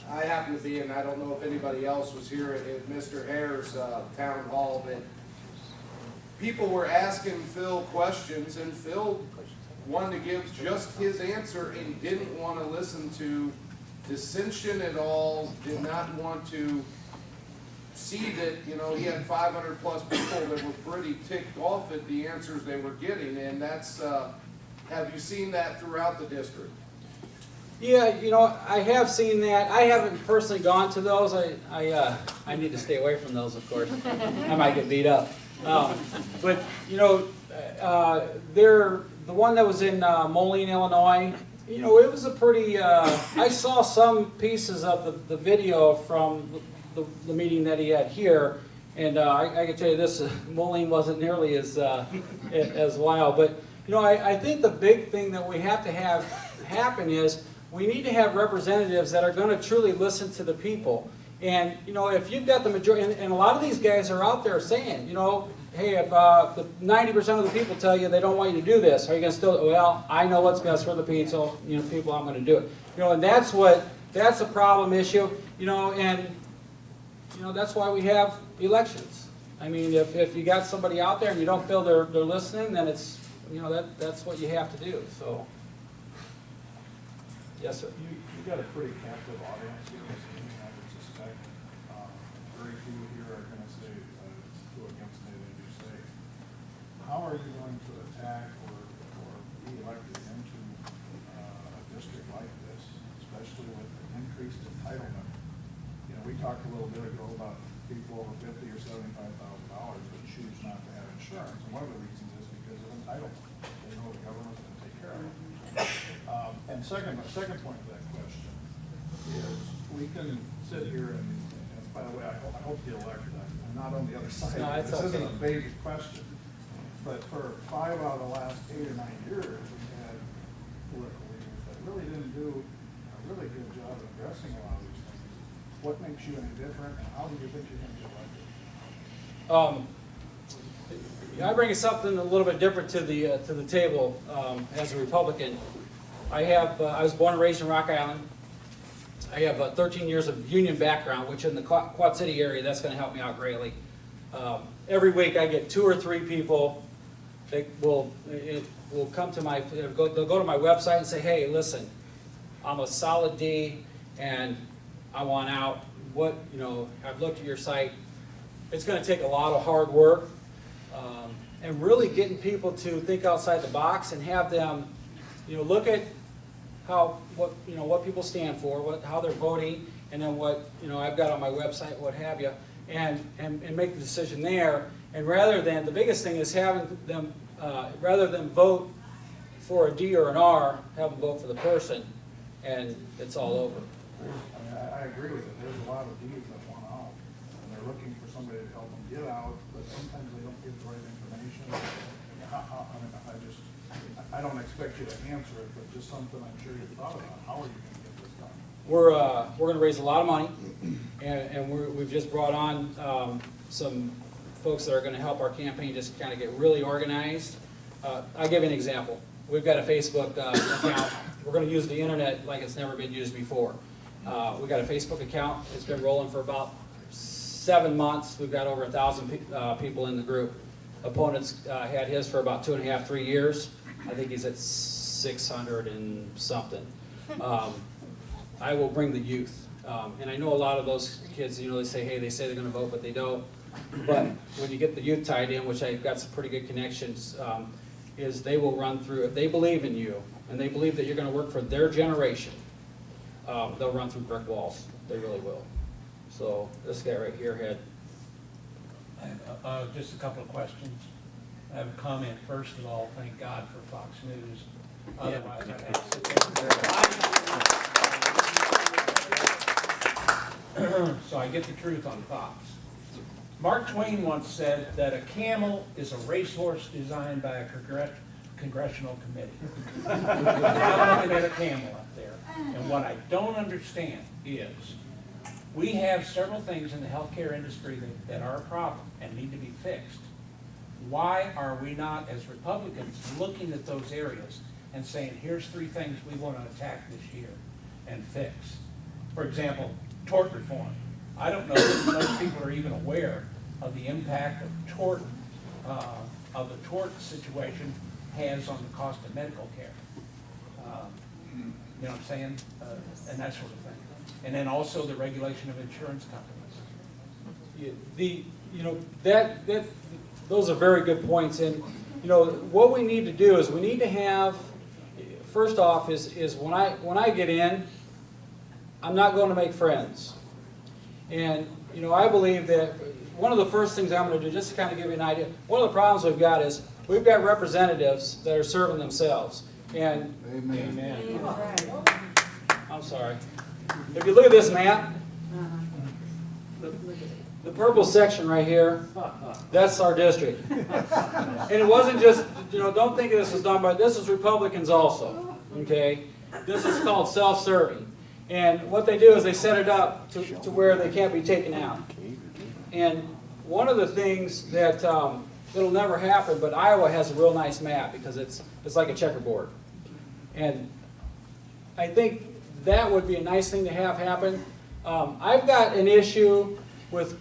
I happen to be, and I don't know if anybody else was here at Mr. Hare's town hall, but people were asking Phil questions, and Phil wanted to give just his answer and didn't want to listen to dissension at all, did not want to see that, you know, he had 500 plus people that were pretty ticked off at the answers they were getting, and that's, have you seen that throughout the district? Yeah, you know, I have seen that. I haven't personally gone to those. I need to stay away from those, of course. I might get beat up. But, you know, the one that was in Moline, Illinois, you know, it was a pretty, I saw some pieces of the video from the meeting that he had here, and I can tell you this, Moline wasn't nearly as wild. But, you know, I think the big thing that we have to have happen is we need to have representatives that are going to truly listen to the people. And, you know, if you've got the majority, and a lot of these guys are out there saying, you know, hey, if the 90% of the people tell you they don't want you to do this, are you going to still, well, I know what's best for the people, you know, people, I'm going to do it. You know, and that's a problem issue, you know, and, you know, that's why we have elections. I mean, if you got somebody out there and you don't feel they're listening, then it's, you know, that's what you have to do, so. Yes, sir. You got a pretty captive audience here, I would suspect. Very few here are going to say, go against anything you say. How are you going to attack or be elected into a district like this, especially with increased entitlement? You know, we talked a little bit ago about people over $50,000 or $75,000 that choose not to have insurance, and one of the reasons is because of entitlement. They know the government's going to take care of it. And my second point of that question is, we can sit here and by the way, I hope you elected. I'm not on the other side. No, this okay. isn't a big question. But for 5 out of the last 8 or 9 years, we've had political leaders that really didn't do a really good job of addressing a lot of these things. What makes you any different, and how do you think you're going to get elected? I bring something a little bit different to the table as a Republican. I was born and raised in Rock Island. I have 13 years of union background, which in the Quad City area, that's going to help me out greatly. Every week I get 2 or 3 people that will come to they'll go to my website and say, hey, listen, I'm a solid D and I want out. You know, I've looked at your site. It's going to take a lot of hard work and really getting people to think outside the box and have them, you know, look at what people stand for, how they're voting, and then what, you know, I've got on my website, what have you, and make the decision there. And rather than, the biggest thing is having them, rather than vote for a D or an R, have them vote for the person, and it's all over. I mean, I agree with it. There's a lot of Ds that want out, and they're looking for somebody to help them get out, but sometimes they don't get the right information. I don't expect you to answer it, but just something I'm sure you've thought about. How are you going to get this done? We're going to raise a lot of money, and we've just brought on some folks that are going to help our campaign just kind of get really organized. I'll give you an example. We've got a Facebook account. We're going to use the internet like it's never been used before. We've got a Facebook account. It's been rolling for about 7 months. We've got over 1,000 people in the group. Opponents had his for about 2.5, 3 years. I think he's at 600 and something. I will bring the youth. And I know a lot of those kids, you know, they say they're going to vote, but they don't. But when you get the youth tied in, which I've got some pretty good connections, is they will run through, if they believe in you, and they believe that you're going to work for their generation, they'll run through brick walls. They really will. So this guy right here had... Just a couple of questions. I have a comment. First of all, thank God for Fox News. Otherwise, I'd have to sit there. So I get the truth on Fox. Mark Twain once said that a camel is a racehorse designed by a congressional committee. I'm looking at a camel up there. And what I don't understand is we have several things in the healthcare industry that are a problem and need to be fixed. Why are we not, as Republicans, looking at those areas and saying, here's 3 things we want to attack this year? and fix. For example, tort reform. I don't know that most people are even aware of the impact of the tort situation has on the cost of medical care. You know what I'm saying? And that sort of thing. And then also the regulation of insurance companies. Those are very good points. And what we need to do is we need to have, first off, is when I get in, I'm not going to make friends. And I believe that one of the first things I'm going to do, just to kind of give you an idea, one of the problems we've got is we've got representatives that are serving themselves. And Amen. I'm sorry. If you look at this map, the purple section right here, that's our district. And it wasn't just, don't think this was done by, this is Republicans also, okay? This is called self-serving. And what they do is they set it up to where they can't be taken out. And one of the things that, it'll never happen, but Iowa has a real nice map because it's like a checkerboard. And I think that would be a nice thing to have happen. I've got an issue with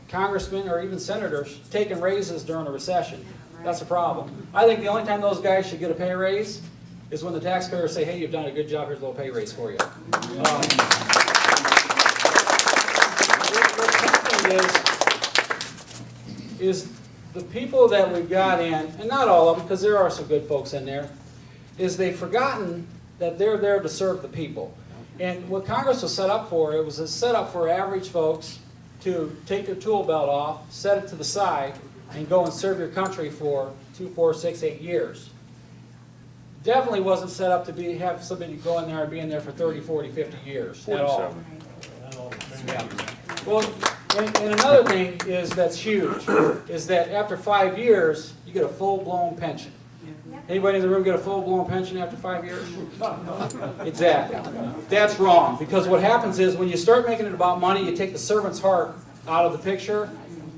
congressmen or even senators taking raises during a recession. That's a problem. I think the only time those guys should get a pay raise is when the taxpayers say, hey, you've done a good job, here's a little pay raise for you. What's happening is the people that we've got in, and not all of them, because there are some good folks in there, is they've forgotten that they're there to serve the people. And what Congress was set up for, it was set up for average folks to take their tool belt off, set it to the side, and go and serve your country for 2, 4, 6, 8 years. Definitely wasn't set up to have somebody go in there and be in there for 30, 40, 50 years at all. Yeah. Well, and another thing that's huge, is that after 5 years, you get a full-blown pension. Anybody in the room get a full-blown pension after 5 years? Exactly. That's wrong, because what happens is when you start making it about money, you take the servant's heart out of the picture,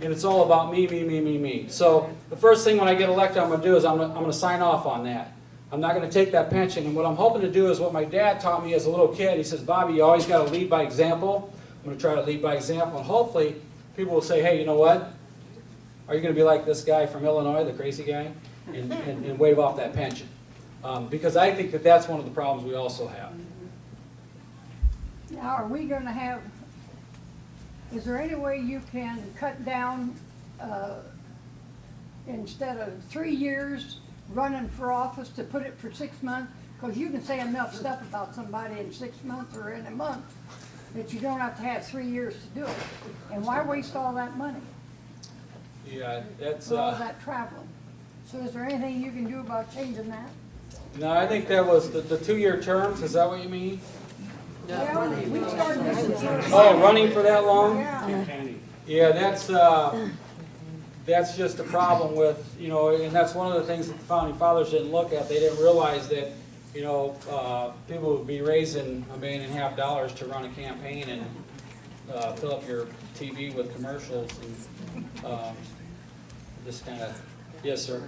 and it's all about me, me, me, me, me. So the first thing when I get elected I'm going to do is I'm going to sign off on that. I'm not going to take that pension, and what I'm hoping to do is what my dad taught me as a little kid. He says, Bobby, you always got to lead by example. I'm going to try to lead by example, and hopefully people will say, hey, you know what? Are you going to be like this guy from Illinois, the crazy guy, and wave off that pension? Because I think that that's one of the problems we also have. Now, are we going to have, is there any way you can cut down, instead of 3 years running for office, to put it for 6 months? Because you can say enough stuff about somebody in 6 months or in a month that you don't have to have 3 years to do it. And why waste all that money Yeah, that's... for all that traveling? So is there anything you can do about changing that? No, I think that was the 2-year terms. Is that what you mean? Well, we started this. Oh, running for that long? Yeah. Yeah, that's just a problem with, and that's one of the things that the Founding Fathers didn't look at. They didn't realize that, people would be raising $1.5 million to run a campaign and fill up your TV with commercials and just kind of, yes, sir.